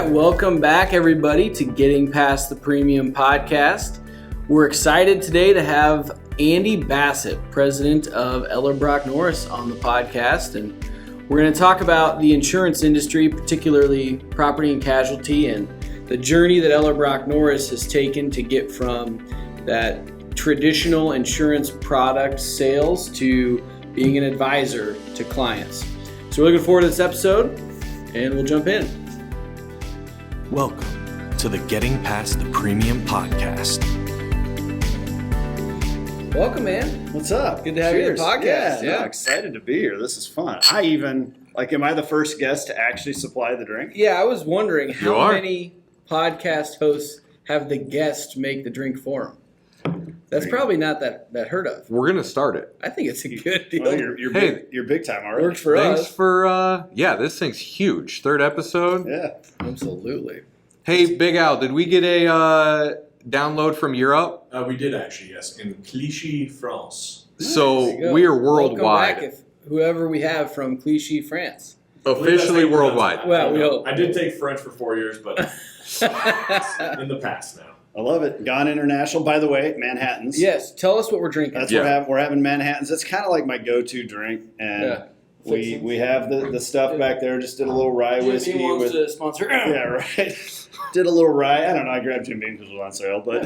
right, welcome back everybody to Getting Past the Premium podcast. We're excited today to have Andy Bassett, president of Ellerbrock-Norris, on the podcast, and we're going to talk about the insurance industry, particularly property and casualty, and the journey that Ellerbrock-Norris has taken to get from that traditional insurance product sales to being an advisor to clients. So we're looking forward to this episode, and we'll jump in. Welcome to the Getting Past the Premium podcast. Welcome, man. What's up? Good to have you on the podcast. Yeah, no, excited to be here. This is fun. Am I the first guest to actually supply the drink? Yeah, I was wondering how many podcast hosts have the guest make the drink for them. That's probably not that heard of. We're going to start it. I think it's a good deal. Well, you're big time already. Works for Thanks us. for, this thing's huge. Third episode. Yeah. Absolutely. Hey, Big Al, did we get a download from Europe? We did actually, yes, in Clichy, France. So we are worldwide. Welcome back, whoever we have from Clichy, France. Officially worldwide. Well, we hope. I did take French for 4 years, but it's in the past now. I love it. Gone international, by the way, Manhattans. Yes, tell us what we're drinking. That's what we're having Manhattans. It's kind of like my go-to drink, and we have the stuff back there. Just did a little rye whiskey. Jim Beam wants to sponsor. Yeah, right. Did a little rye. I don't know. I grabbed Jim Beam because it was on sale, but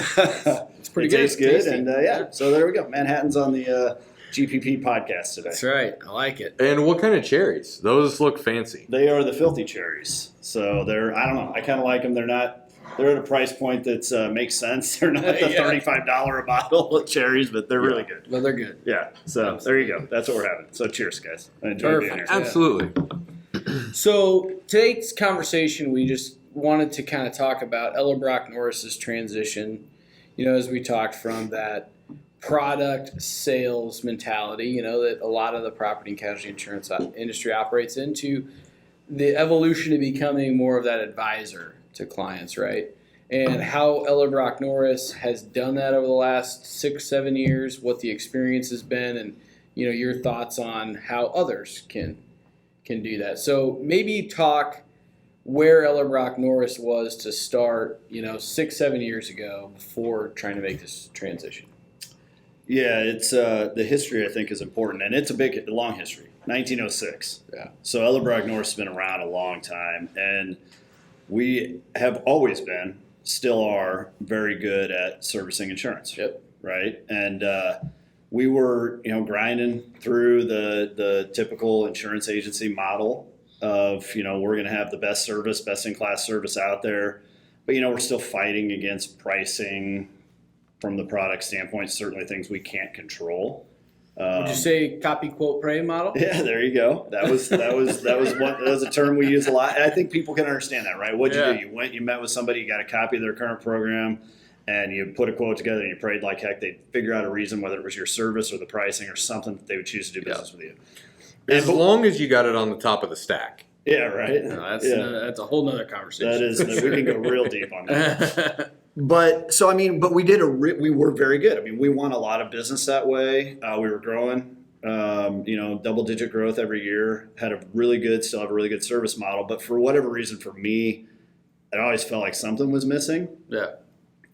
it's pretty it good. Tastes good, Tasty. and so there we go. Manhattan's on the GPP podcast today. That's right. I like it. And what kind of cherries? Those look fancy. They are the filthy cherries. So I don't know. I kind of like them. They're at a price point that makes sense. They're not the $35 a bottle of cherries, but they're really good. Well, they're good. Yeah. So there you go. That's what we're having. So cheers, guys. I enjoyed being here. Absolutely. So today's conversation, we just wanted to kind of talk about Ellerbrock-Norris's transition, as we talked from that product sales mentality, that a lot of the property and casualty insurance industry operates into, the evolution of becoming more of that advisor to clients, right? And how Ellerbrock-Norris has done that over the last 6-7 years, what the experience has been, and your thoughts on how others can do that. So maybe talk where Ellerbrock-Norris was to start, 6-7 years ago before trying to make this transition. Yeah, it's the history I think is important, and it's a long history. 1906. Yeah. So Ellerbrock-Norris has been around a long time, and we have always been, still are, very good at servicing insurance. Yep. Right? And we were, grinding through the typical insurance agency model of, we're going to have the best service, best-in-class service out there. But, we're still fighting against pricing from the product standpoint, certainly things we can't control. Would you say copy, quote, pray model? Yeah, there you go. That was a term we use a lot. And I think people can understand that, right? What'd you do? You met with somebody, you got a copy of their current program, and you put a quote together and you prayed like heck they'd figure out a reason, whether it was your service or the pricing or something that they would choose to do business with you. As long as you got it on the top of the stack. Yeah, right. No, that's a whole nother conversation. That is, we can go real deep on that. But we were very good. I mean, we won a lot of business that way. We were growing, double-digit growth every year. Still have a really good service model. But for whatever reason, for me, it always felt like something was missing. Yeah.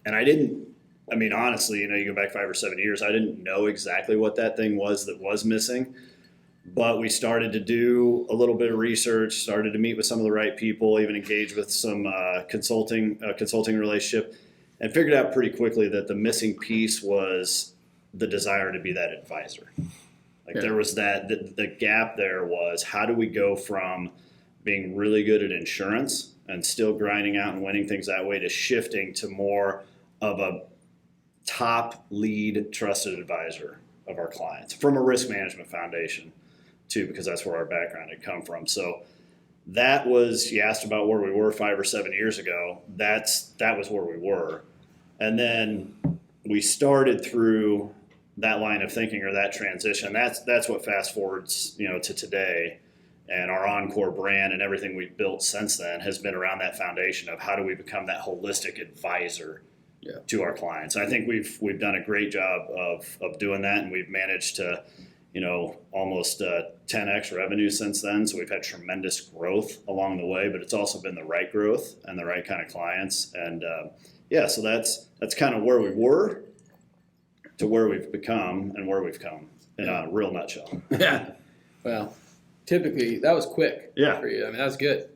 And honestly, you go back 5 or 7 years, I didn't know exactly what that thing was that was missing. But we started to do a little bit of research, started to meet with some of the right people, even engage with some consulting relationship, and figured out pretty quickly that the missing piece was the desire to be that advisor. There was the gap there was, how do we go from being really good at insurance and still grinding out and winning things that way to shifting to more of a top lead trusted advisor of our clients from a risk management foundation too, because that's where our background had come from. So that was, you asked about where we were 5 or 7 years ago. That was where we were. And then we started through that line of thinking or that transition. That's what fast forwards, to today. And our Encore brand and everything we've built since then has been around that foundation of how do we become that holistic advisor to our clients. And I think we've done a great job of doing that, and we've managed to almost 10x revenue since then. So we've had tremendous growth along the way, but it's also been the right growth and the right kind of clients. And so that's kind of where we were to where we've become and where we've come in a real nutshell. Yeah. Well, typically that was quick for you. I mean, that was good.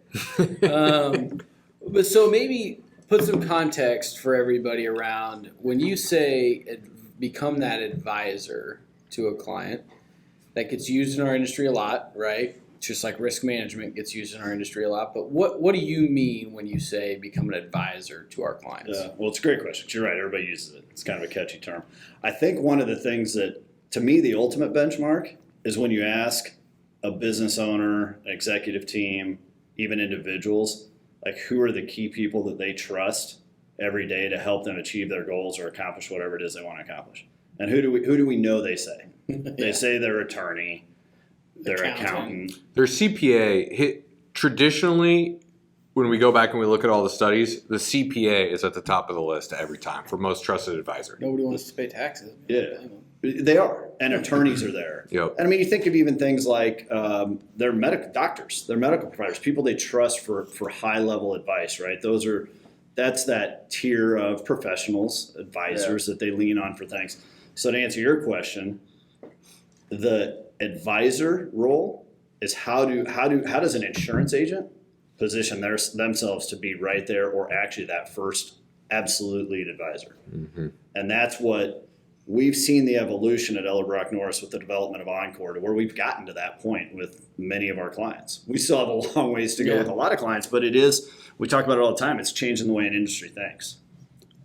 But so maybe put some context for everybody around when you say become that advisor to a client. That gets used in our industry a lot, right? Just like risk management gets used in our industry a lot. But what do you mean when you say become an advisor to our clients? Well, it's a great question. You're right. Everybody uses it. It's kind of a catchy term. I think one of the things that, to me, the ultimate benchmark is when you ask a business owner, an executive team, even individuals, like who are the key people that they trust every day to help them achieve their goals or accomplish whatever it is they want to accomplish. And who do we know they say? They say their attorney, their accountant. Their CPA. Traditionally, when we go back and we look at all the studies, the CPA is at the top of the list every time for most trusted advisor. Nobody wants to pay taxes. Yeah, they are. And attorneys are there. Yep. And I mean, you think of even things like their medical doctors, their medical providers, people they trust for high-level advice, right? That's that tier of professionals, advisors that they lean on for things. So to answer your question, the advisor role is how does an insurance agent position themselves to be right there or actually that first absolute lead advisor. Mm-hmm. And that's what we've seen the evolution at Ellerbrock-Norris with the development of Encore to where we've gotten to that point with many of our clients. We still have a long ways to go with a lot of clients, but we talk about it all the time, it's changing the way an industry thinks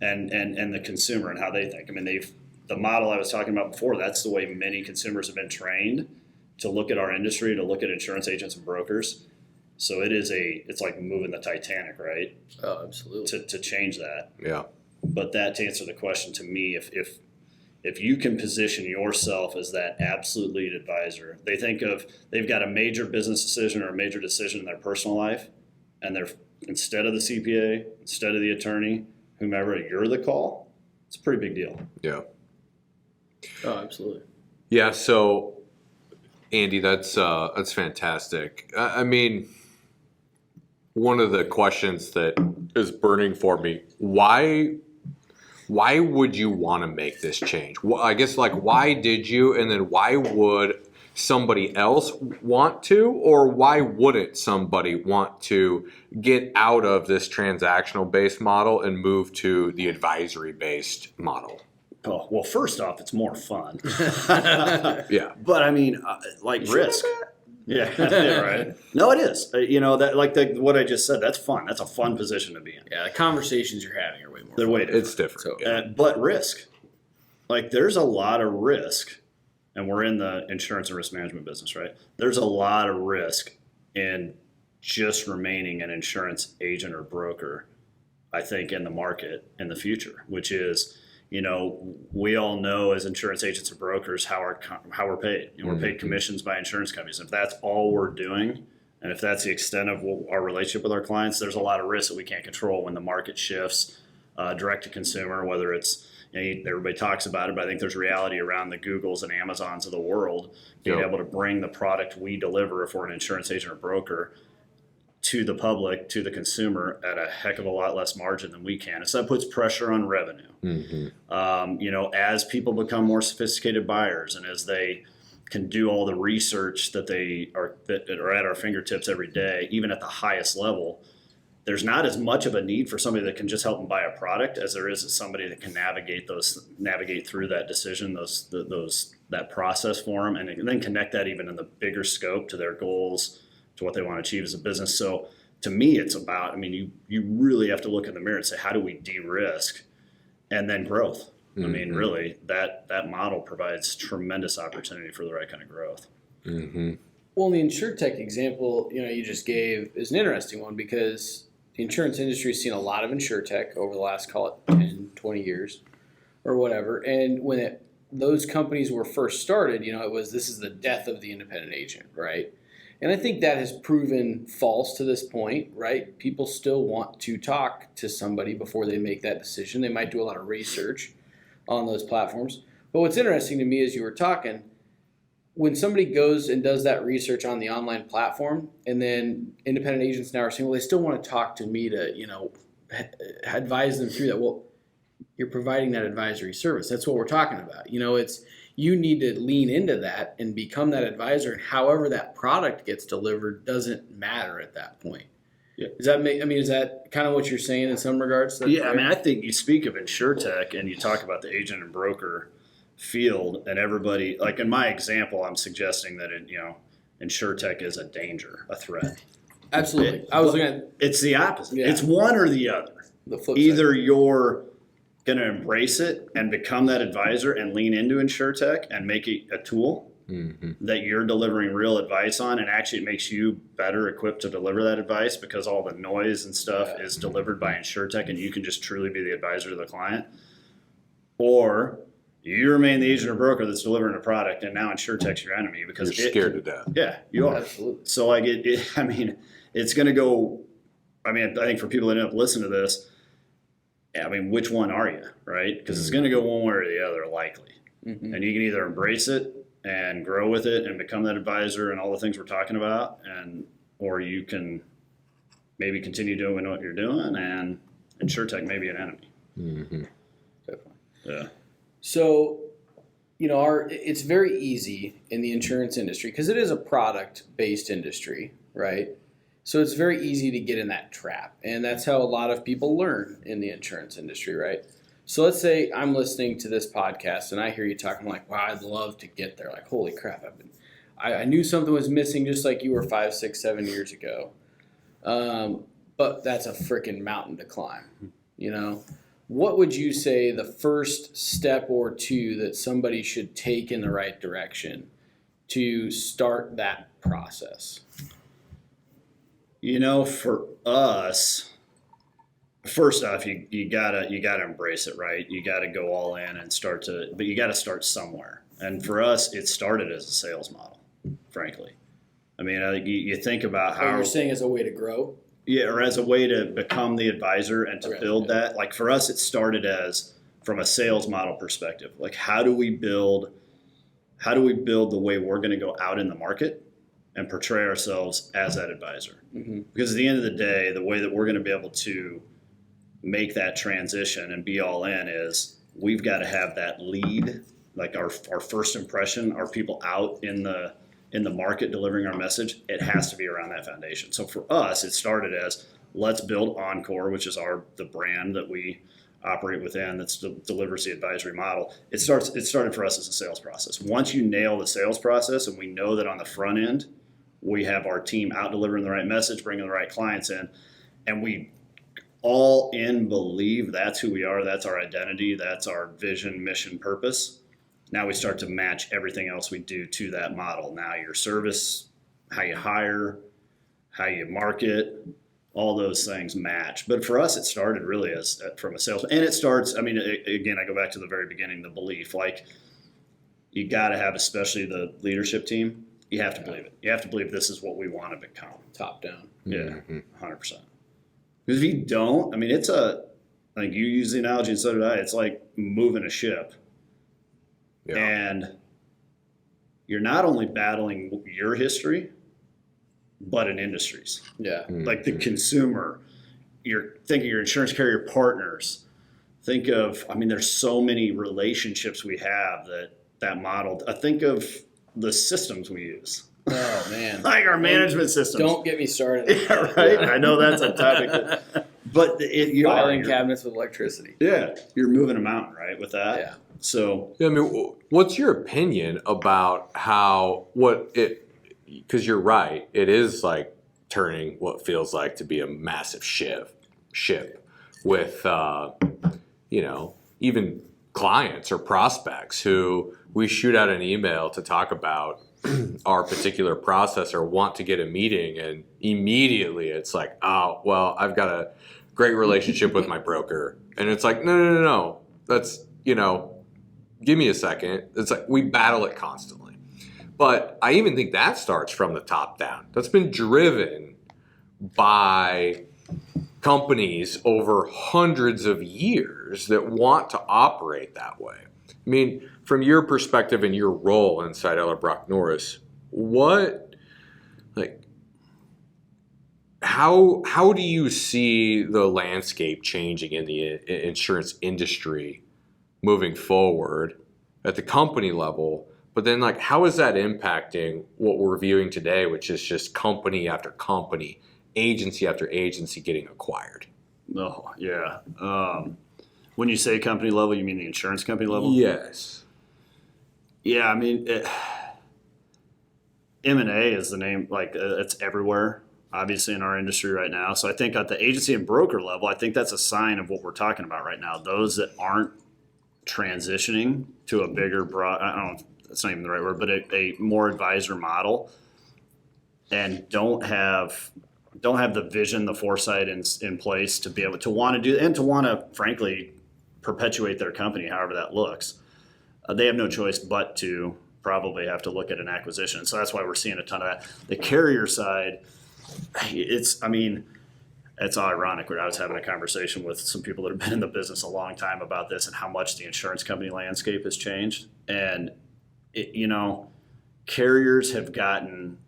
and the consumer and how they think. I mean, the model I was talking about before, that's the way many consumers have been trained to look at our industry, to look at insurance agents and brokers. So it's like moving the Titanic, right? Oh, absolutely. To change that. Yeah. But that, to answer the question, to me, if you can position yourself as that absolute lead advisor, they've got a major business decision or a major decision in their personal life, and they're instead of the CPA, instead of the attorney, whomever, you're the call. It's a pretty big deal. Yeah. Oh, absolutely. Yeah. So, Andy, that's fantastic. I mean, one of the questions that is burning for me: why would you want to make this change? Well, I guess, like, why did you, and then why would somebody else want to, or why wouldn't somebody want to get out of this transactional based model and move to the advisory based model? Oh, well, first off, it's more fun. Yeah. But I mean, like risk. Yeah, right. No, it is. What I just said, that's fun. That's a fun position to be in. Yeah, the conversations you're having are way more They're fun. way different. It's different. So, yeah. But risk. Like, there's a lot of risk, and we're in the insurance and risk management business, right? There's a lot of risk in just remaining an insurance agent or broker, I think, in the market in the future, which is, we all know as insurance agents or brokers how we're paid. We're paid commissions by insurance companies. If that's all we're doing, and if that's the extent of our relationship with our clients, there's a lot of risk that we can't control when the market shifts direct to consumer, whether it's, everybody talks about it, but I think there's reality around the Googles and Amazons of the world being able to bring the product we deliver if we're an insurance agent or broker to the public, to the consumer at a heck of a lot less margin than we can. So that puts pressure on revenue. Mm-hmm. As people become more sophisticated buyers and as they can do all the research that are at our fingertips every day, even at the highest level, there's not as much of a need for somebody that can just help them buy a product as there is somebody that can navigate through that decision, that process for them, and then connect that even in the bigger scope to their goals, to what they want to achieve as a business. So to me, it's about, you really have to look in the mirror and say, how do we de-risk? And then growth. Mm-hmm. Really, that model provides tremendous opportunity for the right kind of growth. Mm-hmm. Well, the InsurTech example, you just gave is an interesting one because the insurance industry has seen a lot of InsurTech over the last, call it 10, 20 years or whatever. And when those companies were first started, this is the death of the independent agent, right? And I think that has proven false to this point, right? People still want to talk to somebody before they make that decision. They might do a lot of research on those platforms. But what's interesting to me as you were talking, when somebody goes and does that research on the online platform, and then independent agents now are saying, well, they still want to talk to me to, advise them through that. Well, you're providing that advisory service. That's what we're talking about. You need to lean into that and become that advisor. And however that product gets delivered doesn't matter at that point. Yeah. Is that kind of what you're saying in some regards? Yeah, I think you speak of InsurTech and you talk about the agent and broker field, and everybody, like in my example, I'm suggesting that InsurTech is a danger, a threat. Absolutely. It's the opposite. Yeah. It's one or the other. The flip Either side. you're going to embrace it and become that advisor and lean into InsurTech and make it a tool that you're delivering real advice on, and actually it makes you better equipped to deliver that advice because all the noise and stuff is delivered by InsurTech and you can just truly be the advisor to the client. Or you remain the agent or broker that's delivering a product, and now InsurTech's your enemy because You're scared to death. Yeah, you are. Absolutely. So it's going to go. I think for people that end up listening to this, which one are you, right? Because it's going to go one way or the other, likely. Mm-hmm. And you can either embrace it and grow with it and become that advisor and all the things we're talking about, or you can maybe continue doing what you're doing, and InsurTech may be an enemy. Mm-hmm. Definitely. Yeah. So, it's very easy in the insurance industry because it is a product-based industry, right? So it's very easy to get in that trap, and that's how a lot of people learn in the insurance industry, right? So let's say I'm listening to this podcast and I hear you talking like, wow, I'd love to get there. Like, holy crap, I knew something was missing just like you were 5, 6, 7 years ago. But that's a freaking mountain to climb, What would you say the first step or two that somebody should take in the right direction to start that process? For us, first off, you gotta embrace it, right? You gotta go all in and but you gotta start somewhere. And for us, it started as a sales model, frankly. I think you think about how you're saying as a way to grow. Yeah, or as a way to become the advisor and to build that. Like for us, it started as from a sales model perspective. Like how do we build the way we're going to go out in the market and portray ourselves as that advisor? Mm-hmm. Because at the end of the day, the way that we're going to be able to make that transition and be all in is we've got to have that lead, like our first impression, our people out in the market delivering our message. It has to be around that foundation. So for us, it started as let's build Encore, which is the brand that we operate within that delivers the advisory model. It started for us as a sales process. Once you nail the sales process and we know that on the front end, we have our team out delivering the right message, bringing the right clients in, and we all believe that's who we are, that's our identity, that's our vision, mission, purpose. Now we start to match everything else we do to that model. Now your service, how you hire, how you market, all those things match. But for us, it started really as from a sales. And it starts, again, I go back to the very beginning, the belief. Like you got to have, especially the leadership team, you have to believe it. You have to believe this is what we want to become. Top down. Yeah, 100%. Because if you don't, I think you use the analogy and so did I, it's like moving a ship. Yeah. And you're not only battling your history, but an industry's. Yeah. Like the consumer, you're thinking your insurance carrier partners. Think of, there's so many relationships we have that model. Think of the systems we use. Oh, man. Like our management systems. Don't get me started. Yeah, right? I know that's a topic. But filing cabinets with electricity. Yeah. You're moving a mountain, right, with that? Yeah. So, what's your opinion about because you're right, it is like turning what feels like to be a massive ship with, even clients or prospects who we shoot out an email to talk about our particular process or want to get a meeting, and immediately it's like, oh, well, I've got a great relationship with my broker. And it's like, no, that's, give me a second. It's like we battle it constantly. But I even think that starts from the top down. That's been driven by companies over hundreds of years that want to operate that way. from your perspective and your role inside Ellerbrock-Norris, how do you see the landscape changing in the insurance industry moving forward at the company level? But then, how is that impacting what we're viewing today, which is just company after company, agency after agency getting acquired? Oh, yeah. When you say company level, you mean the insurance company level? Yes. Yeah, I mean, M&A is the name, it's everywhere, obviously, in our industry right now. So I think at the agency and broker level, I think that's a sign of what we're talking about right now. Those that aren't transitioning to a bigger, broad, I don't know if that's not even the right word, but a more advisor model, and don't have the vision, the foresight in place to be able to want to do, and to want to, frankly, perpetuate their company, however that looks. They have no choice but to probably have to look at an acquisition. So that's why we're seeing a ton of that. The carrier side, it's ironic. I was having a conversation with some people that have been in the business a long time about this and how much the insurance company landscape has changed. And, carriers have gotten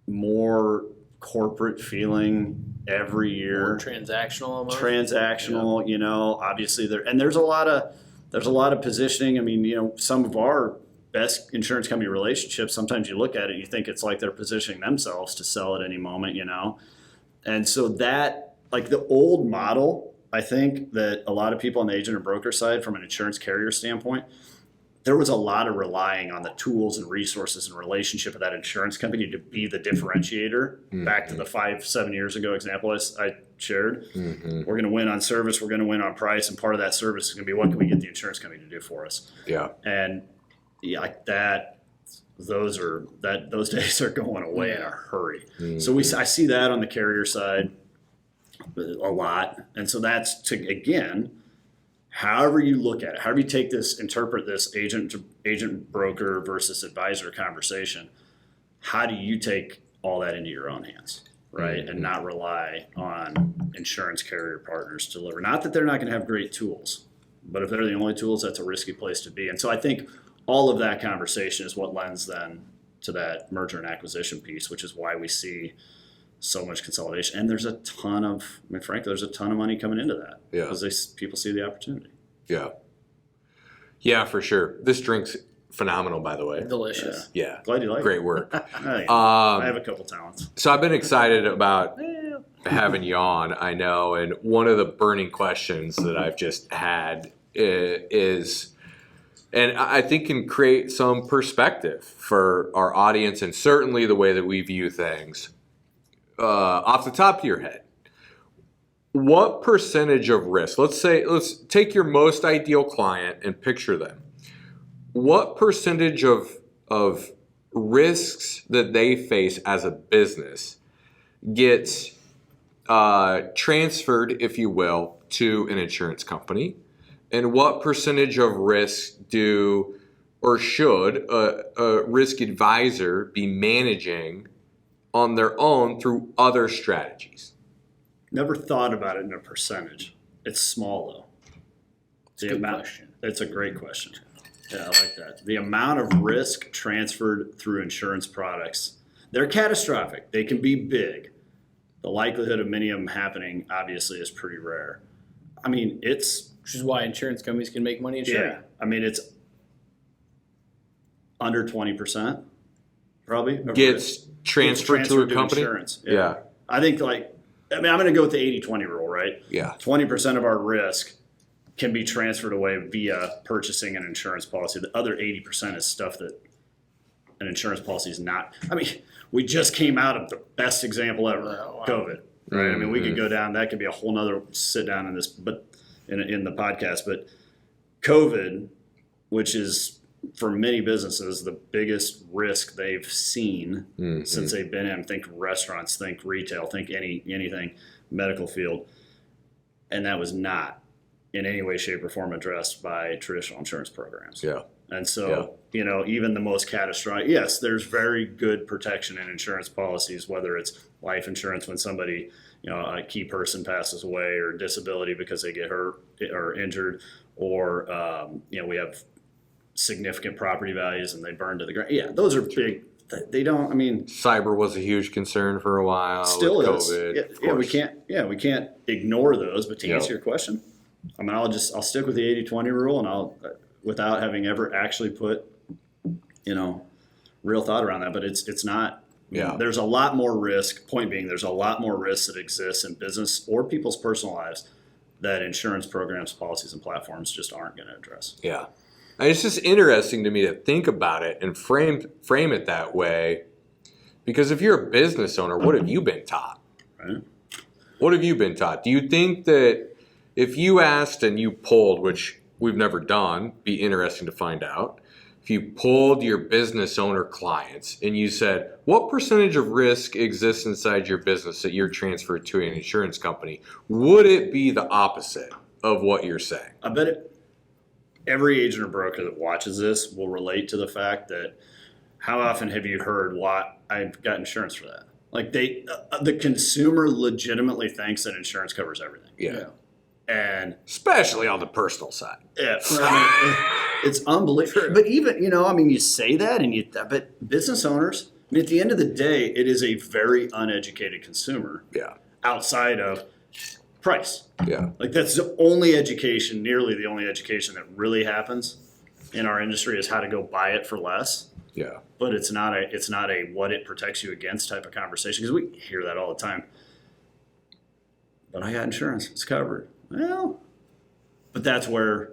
more corporate feeling every year. More transactional almost. Transactional, obviously there's a lot of positioning. I mean, some of our best insurance company relationships, sometimes you look at it and you think it's like they're positioning themselves to sell at any moment, And so that, the old model, I think that a lot of people on the agent or broker side from an insurance carrier standpoint, there was a lot of relying on the tools and resources and relationship of that insurance company to be the differentiator. Mm-hmm. Back to the 5-7 years ago example I shared. Mm-hmm. We're going to win on service. We're going to win on price. And part of that service is going to be, what can we get the insurance company to do for us? Yeah. And those days are going away in a hurry. Mm-hmm. So I see that on the carrier side a lot. And so that's however you look at it, however you interpret this agent broker versus advisor conversation, how do you take all that into your own hands, right? Mm-hmm. And not rely on insurance carrier partners to deliver. Not that they're not going to have great tools, but if they're the only tools, that's a risky place to be. And so I think all of that conversation is what lends then to that merger and acquisition piece, which is why we see so much consolidation. And there's frankly, there's a ton of money coming into that. Yeah. Because people see the opportunity. Yeah. Yeah, for sure. This drink's phenomenal, by the way. Delicious. Yeah. Glad you like Great it. work. I have a couple talents. So I've been excited about having you on, I know. And one of the burning questions that I've just had is, and I think can create some perspective for our audience and certainly the way that we view things. Off the top of your head, what percentage of risk, let's take your most ideal client and picture them. What percentage of risks that they face as a business gets transferred, if you will, to an insurance company? And what percentage of risk should a risk advisor be managing on their own through other strategies? Never thought about it in a percentage. It's small though. It's a good question. It's a great question. Yeah, I like that. The amount of risk transferred through insurance products, they're catastrophic. They can be big. The likelihood of many of them happening obviously is pretty rare. I mean, which is why insurance companies can make money insuring. Yeah. I mean, it's under 20% probably. Gets transferred to a company? Insurance. Yeah. I think I'm going to go with the 80-20 rule, right? Yeah. 20% of our risk can be transferred away via purchasing an insurance policy. The other 80% is stuff that an insurance policy is not. I mean, we just came out of the best example ever, COVID, right? Mm-hmm. I mean, we could go down, that could be a whole nother sit down in this, but in the podcast, but COVID, which is for many businesses, the biggest risk they've seen since they've been in. Think restaurants, think retail, think anything, medical field. And that was not in any way, shape, or form addressed by traditional insurance programs. Yeah. And so, even the most catastrophic, yes, there's very good protection in insurance policies, whether it's life insurance when somebody, a key person passes away, or disability because they get hurt or injured, or, we have significant property values and they burn to the ground. Yeah, those are big. They don't. I mean, Cyber was a huge concern for a while. still with is. COVID, of Yeah, we course. can't. Yeah, we can't ignore those. But to Yeah. answer your question, I mean, I'll stick with the 80-20 rule, and I'll without having ever actually put, real thought around that. But it's not. Yeah. There's a lot more risk. Point being, there's a lot more risk that exists in business or people's personal lives that insurance programs, policies, and platforms just aren't going to address. Yeah. And it's just interesting to me to think about it and frame it that way. Because if you're a business owner, what have you been taught? Right? What have you been taught? Do you think that if you asked and you polled, which we've never done, be interesting to find out, if you polled your business owner clients and you said, what percentage of risk exists inside your business that you're transferred to an insurance company, would it be the opposite of what you're saying? I bet every agent or broker that watches this will relate to the fact that how often have you heard, I've got insurance for that? Like the consumer legitimately thinks that insurance covers everything. Yeah. And Especially on the personal side. yeah, it's unbelievable. But even, you say that but business owners, at the end of the day, it is a very uneducated consumer Yeah. outside of price. Yeah. Like that's the only education, nearly the only education that really happens in our industry is how to go buy it for less. Yeah. But it's not a what it protects you against type of conversation, because we hear that all the time. But I got insurance; it's covered. Well, but that's where.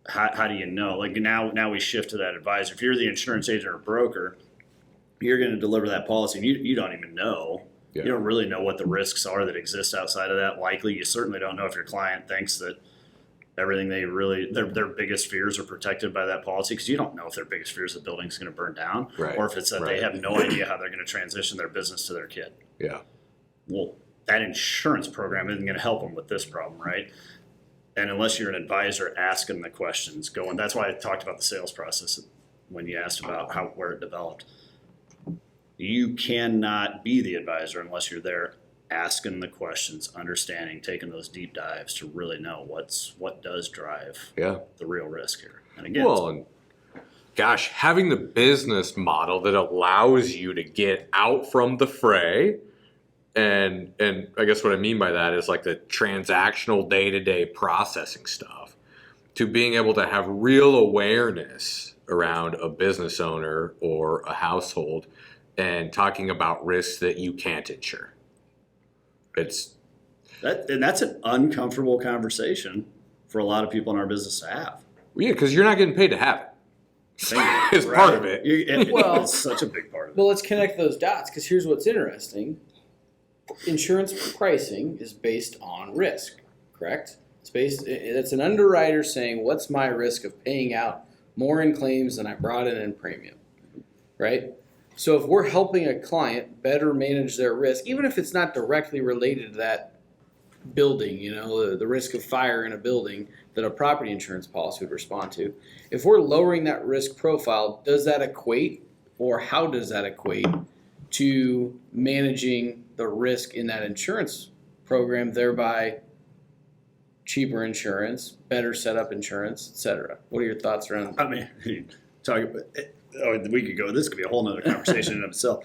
How do you know? Like now we shift to that advisor. If you're the insurance agent or broker, you're going to deliver that policy, and you don't even know. Yeah. You don't really know what the risks are that exist outside of that. Likely, you certainly don't know if your client thinks that everything their biggest fears are protected by that policy, because you don't know if their biggest fears the building's going to burn down, Right. or if it's that Right. they have no idea how they're going to transition their business to their kid. Yeah. Well, that insurance program isn't going to help them with this problem, right? And unless you're an advisor asking the questions, that's why I talked about the sales process when you asked about where it developed. You cannot be the advisor unless you're there asking the questions, understanding, taking those deep dives to really know what does drive Yeah. the real risk here. And again, Well, and gosh, having the business model that allows you to get out from the fray, and I guess what I mean by that is like the transactional day-to-day processing stuff, to being able to have real awareness around a business owner or a household and talking about risks that you can't insure. That's an uncomfortable conversation for a lot of people in our business to have. because you're not getting paid to have it. It's part of it. It's such a big part of it. Well, let's connect those dots, because here's what's interesting. Insurance pricing is based on risk, correct? It's an underwriter saying, what's my risk of paying out more in claims than I brought in premium, right? So if we're helping a client better manage their risk, even if it's not directly related to that building, the risk of fire in a building that a property insurance policy would respond to, if we're lowering that risk profile, does that equate, or how does that equate to managing the risk in that insurance program, thereby cheaper insurance, better setup insurance, etc.? What are your thoughts around that? I mean, we could go. This could be a whole nother conversation in itself.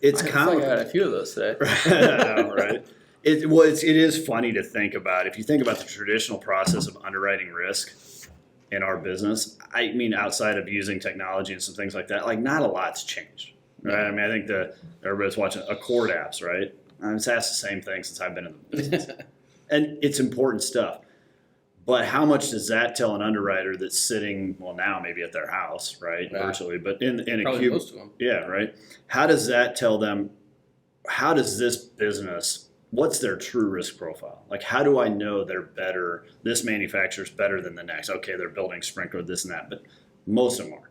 It's I feel like I common, had a few of those today. right? It is funny to think about. If you think about the traditional process of underwriting risk in our business, I mean, outside of using technology and some things like that, like not a lot's changed, right? I mean, I think everybody's watching Accord apps, right? It's asked the same thing since I've been in the business, and it's important stuff. But how much does that tell an underwriter that's sitting, well, now maybe at their house, right, Yeah. virtually, but in a Probably cube? most of them. Yeah, right. How does that tell them? How does this business? What's their true risk profile? Like, how do I know they're better? This manufacturer's better than the next. Okay, they're building sprinkler, this and that, but most of them are.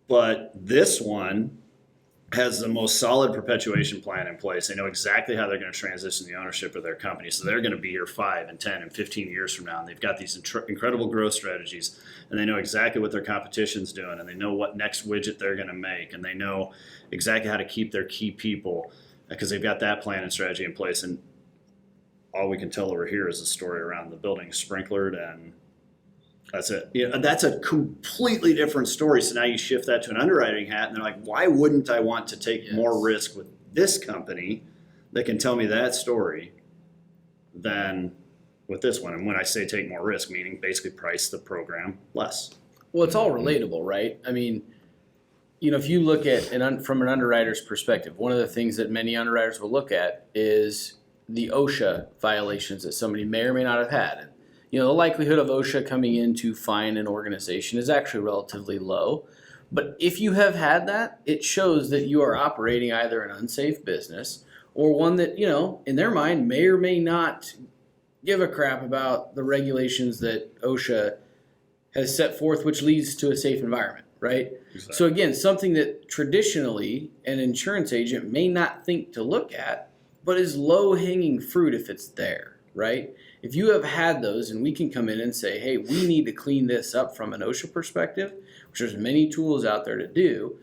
But this one has the most solid perpetuation plan in place. They know exactly how they're going to transition the ownership of their company. So they're going to be here 5 and 10 and 15 years from now. And they've got these incredible growth strategies, and they know exactly what their competition's doing, and they know what next widget they're going to make, and they know exactly how to keep their key people, because they've got that plan and strategy in place. And all we can tell over here is the story around the building sprinklered and That's it. That's a completely different story. So now you shift that to an underwriting hat, and they're like, why wouldn't I want to take more risk with this company that can tell me that story than with this one? And when I say take more risk, meaning basically price the program less. Well, it's all relatable, right? I mean, if you look at from an underwriter's perspective, one of the things that many underwriters will look at is the Osha violations that somebody may or may not have had. And, the likelihood of Osha coming in to fine an organization is actually relatively low. But if you have had that, it shows that you are operating either an unsafe business or one that, in their mind may or may not give a crap about the regulations that OSHA has set forth, which leads to a safe environment, right? Exactly. So again, something that traditionally an insurance agent may not think to look at, but is low-hanging fruit if it's there, right? If you have had those, and we can come in and say, hey, we need to clean this up from an OSHA perspective, which there's many tools out there to do,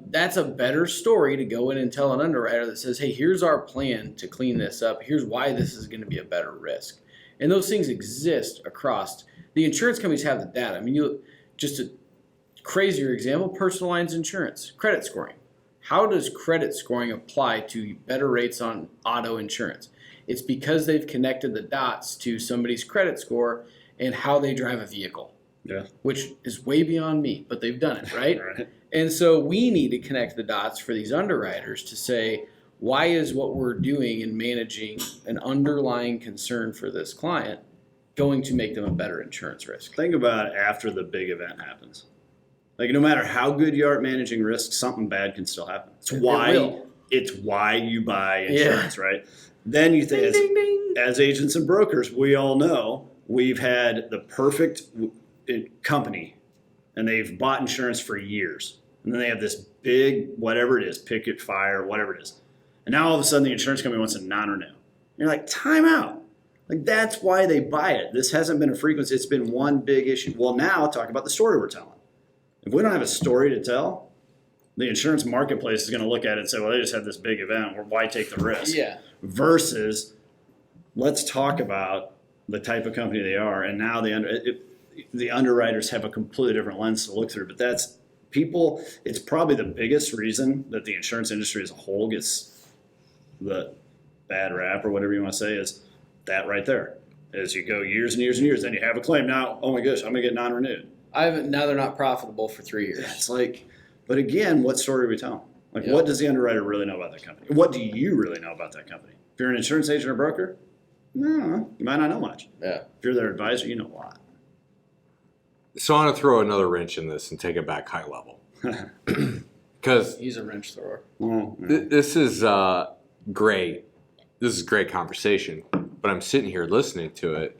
that's a better story to go in and tell an underwriter that says, hey, here's our plan to clean this up. Here's why this is going to be a better risk. And those things exist across. The insurance companies have the data. I mean, just a crazier example, personal lines insurance, credit scoring. How does credit scoring apply to better rates on auto insurance? It's because they've connected the dots to somebody's credit score and how they drive a vehicle. Yeah. Which is way beyond me, but they've done it, right? Right. And so we need to connect the dots for these underwriters to say, why is what we're doing in managing an underlying concern for this client going to make them a better insurance risk? Think about it after the big event happens. Like, no matter how good you are at managing risk, something bad can still happen. It's why you buy insurance, right? Then you think, as agents and brokers, we all know we've had the perfect company, and they've bought insurance for years. And then they have this big, whatever it is, picket fire, whatever it is. And now all of a sudden the insurance company wants to non-renew. And you're like, time out. Like, that's why they buy it. This hasn't been a frequency. It's been one big issue. Well, now talk about the story we're telling. If we don't have a story to tell, the insurance marketplace is going to look at it and say, well, they just had this big event. Why take the risk? Yeah. Versus, let's talk about the type of company they are. And now the underwriters have a completely different lens to look through. But that's people, it's probably the biggest reason that the insurance industry as a whole gets the bad rap, or whatever you want to say, is that right there. As you go years and years and years, then you have a claim. Now, oh my gosh, I'm going to get non-renewed. Now they're not profitable for 3 years. It's like, but again, what story are we telling? Like, what does the underwriter really know about that company? What do you really know about that company? If you're an insurance agent or broker, no, you might not know much. Yeah. If you're their advisor, you know a lot. So I want to throw another wrench in this and take it back high level. Because he's a wrench thrower. This is great. This is great conversation. But I'm sitting here listening to it,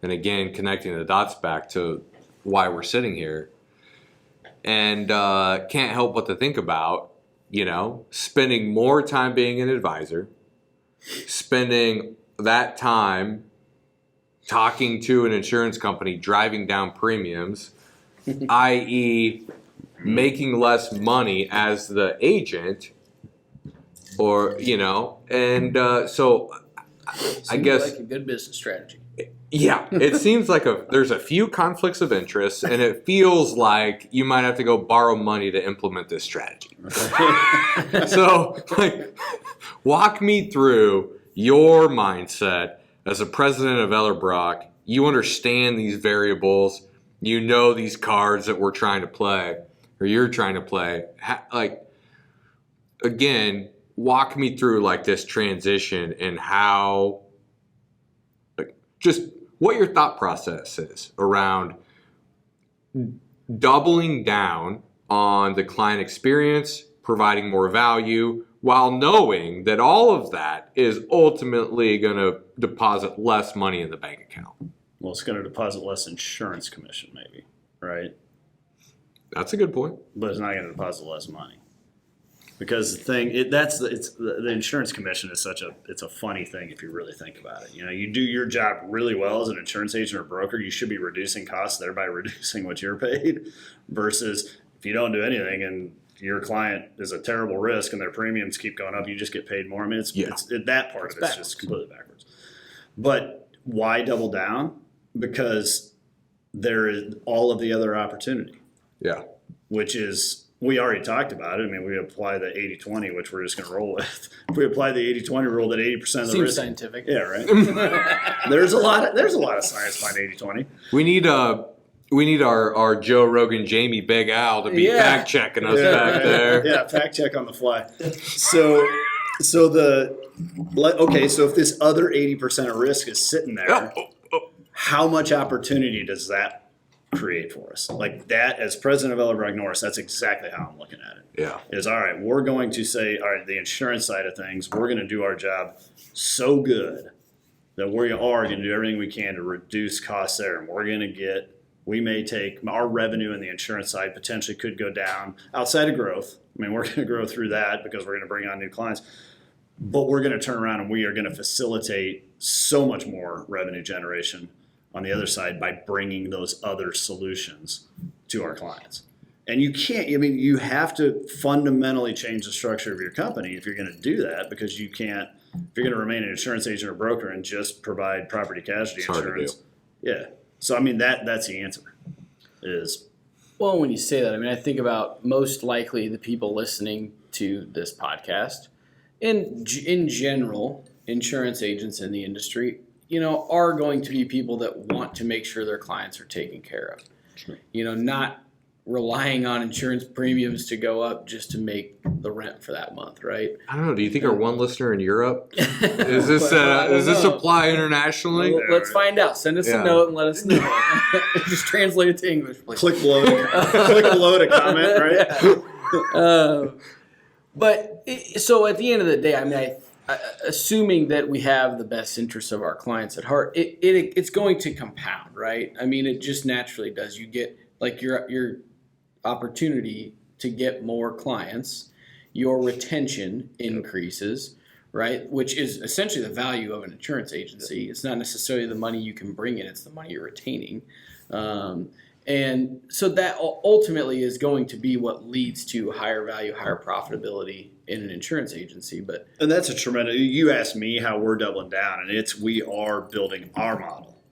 and again, connecting the dots back to why we're sitting here, and can't help but to think about, spending more time being an advisor, spending that time talking to an insurance company, driving down premiums, i.e. making less money as the agent, or, and so I guess like a good business strategy. Yeah, it seems like there's a few conflicts of interest, and it feels like you might have to go borrow money to implement this strategy. So, walk me through your mindset as a president of Ellerbrock. You understand these variables. You know these cards that we're trying to play, or you're trying to play. Again, walk me through this transition and how, just what your thought process is around doubling down on the client experience, providing more value, while knowing that all of that is ultimately going to deposit less money in the bank account. Well, it's going to deposit less insurance commission, maybe, right? That's a good point. But it's not going to deposit less money. Because the insurance commission is it's a funny thing if you really think about it. You do your job really well as an insurance agent or broker, you should be reducing costs, thereby reducing what you're paid. Versus if you don't do anything and your client is a terrible risk and their premiums keep going up, you just get paid more. I mean, it's that part of it's just completely backwards. But why double down? Because there is all of the other opportunity, Yeah. which is, we already talked about it. I mean, we apply the 80-20, which we're just going to roll with. If we apply the 80-20 rule, that 80% of the Seems risk. scientific. Yeah, right. There's a lot of science behind 80-20. We need our Joe Rogan, Jamie, Big Al to be fact checking us back there. Yeah, fact check on the fly. So if this other 80% of risk is sitting there, how much opportunity does that create for us? Like that, as president of Ellerbrock-Norris, that's exactly how I'm looking at it. Yeah. Is all right, we're going to say, all right, the insurance side of things, we're going to do our job so good that we are going to do everything we can to reduce costs there. And we may take our revenue in the insurance side potentially could go down outside of growth. I mean, we're going to grow through that because we're going to bring on new clients, but we're going to turn around and we are going to facilitate so much more revenue generation on the other side by bringing those other solutions to our clients. And you have to fundamentally change the structure of your company if you're going to do that, because if you're going to remain an insurance agent or broker and just provide property casualty insurance. Yeah. So, I mean, that's the answer is. Well, when you say that, I mean, I think about most likely the people listening to this podcast. In general, insurance agents in the industry, are going to be people that want to make sure their clients are taken care of. Sure. Not relying on insurance premiums to go up just to make the rent for that month, right? I don't know. Do you think our one listener in Europe is this apply internationally? Well, let's find out. Send us a note and let us know. Just translate it to English, please. Click below to comment, right? So at the end of the day, I mean, assuming that we have the best interests of our clients at heart, it's going to compound, right? I mean, it just naturally does. You get like your opportunity to get more clients, your retention increases, right? Which is essentially the value of an insurance agency. It's not necessarily the money you can bring in; it's the money you're retaining. And so that ultimately is going to be what leads to higher value, higher profitability in an insurance agency. And that's a tremendous, you asked me how we're doubling down, and we are building our model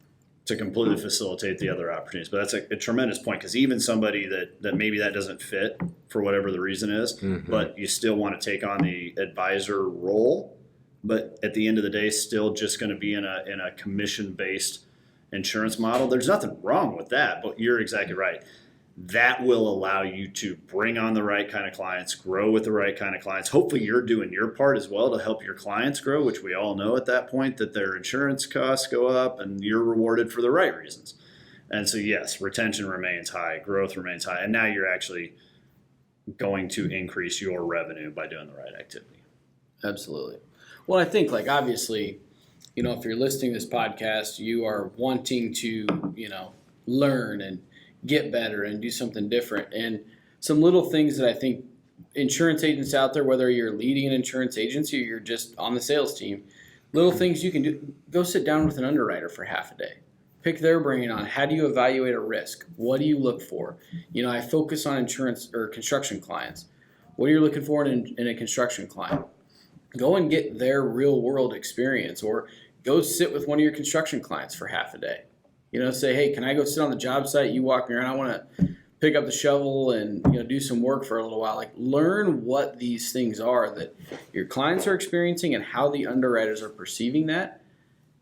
to completely facilitate the other opportunities. But that's a tremendous point, because even somebody that maybe that doesn't fit for whatever the reason is, but you still want to take on the advisor role, but at the end of the day, still just going to be in a commission-based insurance model. There's nothing wrong with that, but you're exactly right. That will allow you to bring on the right kind of clients, grow with the right kind of clients. Hopefully you're doing your part as well to help your clients grow, which we all know at that point that their insurance costs go up and you're rewarded for the right reasons. And so yes, retention remains high, growth remains high, and now you're actually going to increase your revenue by doing the right activity. Absolutely. Well, I think obviously, if you're listening to this podcast, you are wanting to, learn and get better and do something different. And some little things that I think insurance agents out there, whether you're leading an insurance agency or you're just on the sales team, little things you can do. Go sit down with an underwriter for half a day. Pick their brain on how do you evaluate a risk? What do you look for? I focus on insurance or construction clients. What are you looking for in a construction client? Go and get their real world experience, or go sit with one of your construction clients for half a day. Say, hey, can I go sit on the job site? You walk me around. I want to pick up the shovel and do some work for a little while. Learn what these things are that your clients are experiencing and how the underwriters are perceiving that.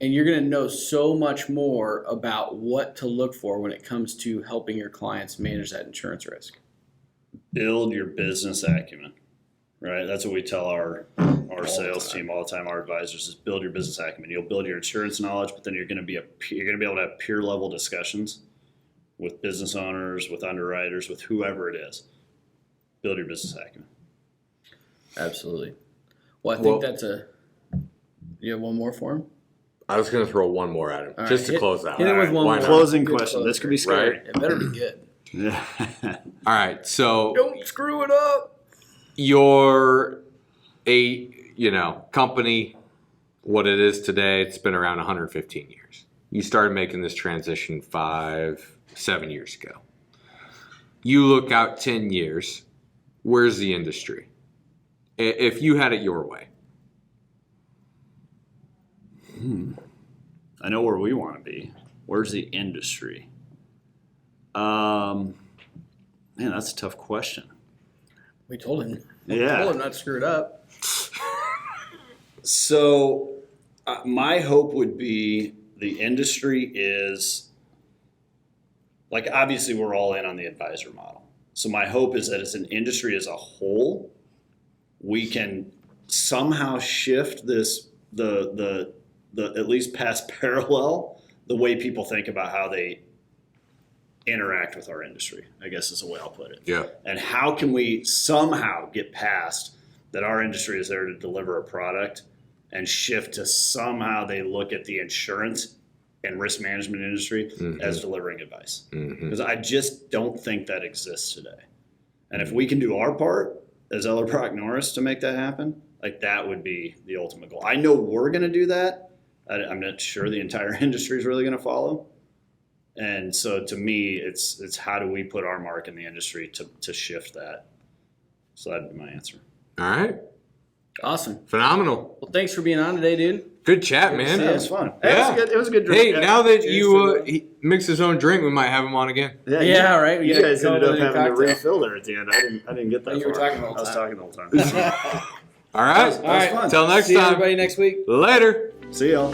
And you're going to know so much more about what to look for when it comes to helping your clients manage that insurance risk. Build your business acumen. Right, that's what we tell our sales team all the time. Our advisors is build your business acumen. You'll build your insurance knowledge, but then you're going to be able to have peer level discussions with business owners, with underwriters, with whoever it is. Build your business acumen. Absolutely. Well, I think you have one more for him? I was going to throw one more at him just to close out. Hit it with one more. Closing question. This could be scary. Right? It better be good. Yeah. All right, so don't screw it up. You're a company, what it is today, it's been around 115 years. You started making this transition 5-7 years ago. You look out 10 years, where's the industry? If you had it your way. I know where we want to be. Where's the industry? Man, that's a tough question. We told him. Yeah. Told him not to screw it up. So my hope would be the industry is, like, obviously we're all in on the advisor model. So my hope is that as an industry as a whole, we can somehow shift this, the at least past parallel, the way people think about how they interact with our industry, I guess is the way I'll put it. Yeah. And how can we somehow get past that our industry is there to deliver a product and shift to somehow they look at the insurance and risk management industry as delivering advice. Because I just don't think that exists today. And if we can do our part as Ellerbrock-Norris to make that happen, like that would be the ultimate goal. I know we're going to do that. I'm not sure the entire industry is really going to follow. And so to me, it's how do we put our mark in the industry to shift that? So that'd be my answer. All right. Awesome. Phenomenal. Well, thanks for being on today, dude. Good chat, man. Yeah, it was fun. Yeah. It was a good drink. Hey, now that he mixed his own drink, we might have him on again. Yeah, right. You guys ended up having to cocktail. refill there at the end. I didn't get that. You were far. talking the whole I was time. talking the whole time. All right. That was fun. Till next See time. everybody next week. Later. See y'all.